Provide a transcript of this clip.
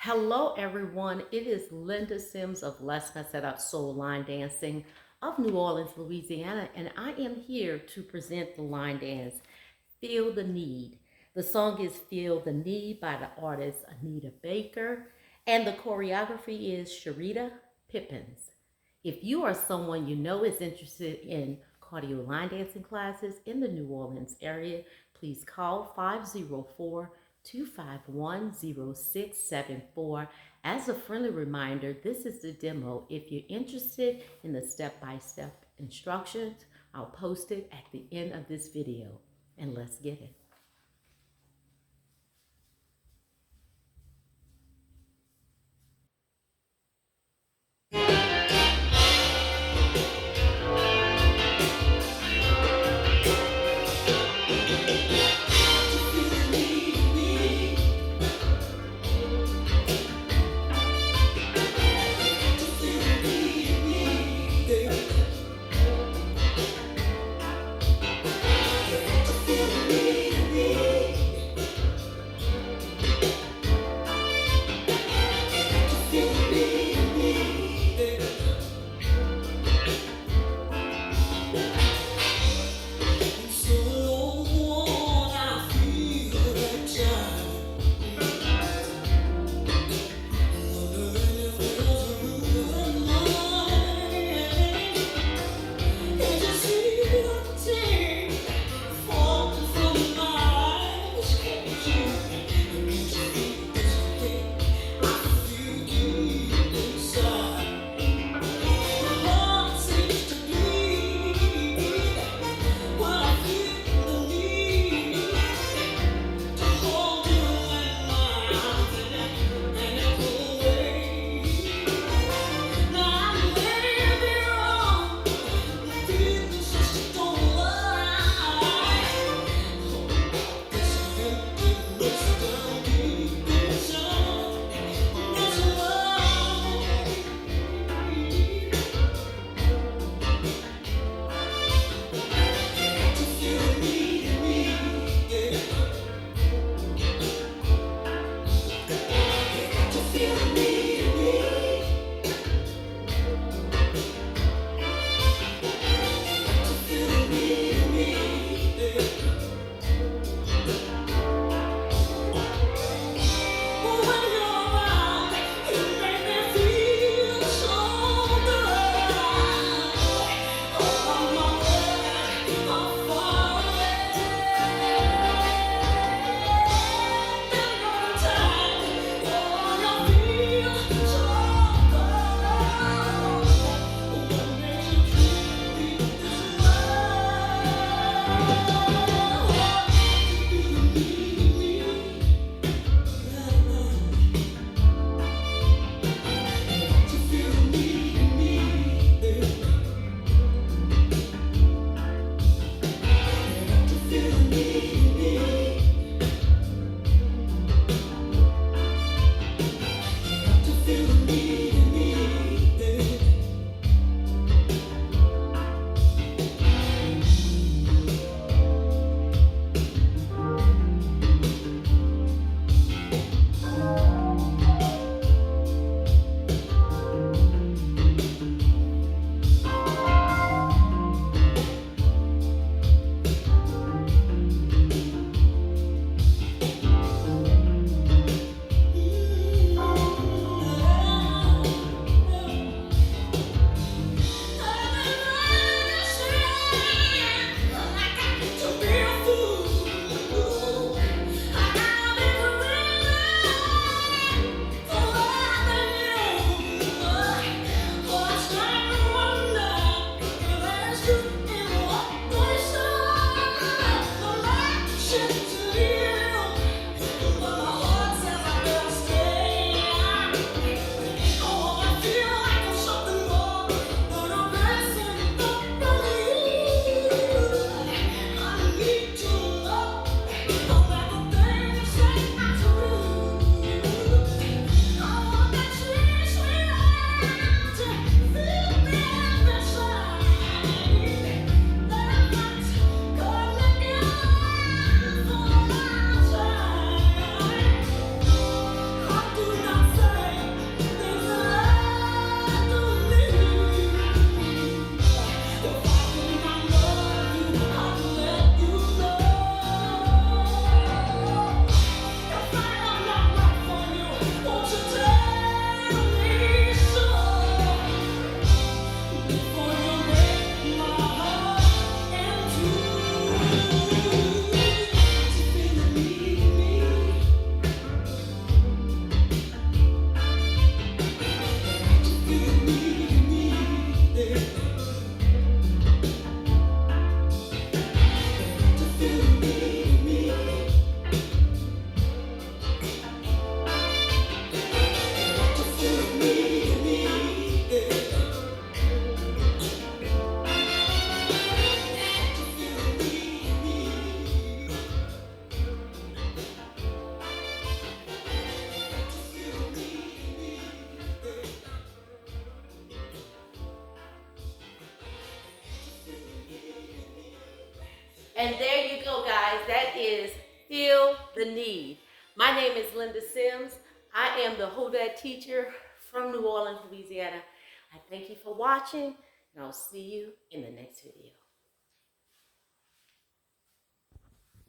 Hello, everyone. It is Linda Sims of Let's Mess It Up Soul Line Dancing of New Orleans, Louisiana, and I am here to present the line dance, Feel the Need. The song is Feel the Need by the artist ANITA Baker, and the choreography is SHARITA PIPPINS. If you or someone you know is interested in cardio line dancing classes in the New Orleans area, please call 504 251 0674. As a friendly reminder, this is the demo. If you're interested in the step-by-step instructions, I'll post it at the end of this video. And let's get it. Feel the need. And there you go, guys. That is Feel the Need. My name is Linda Sims. I am the Hodat teacher from New Orleans, Louisiana. I thank you for watching, and I'll see you in the next video.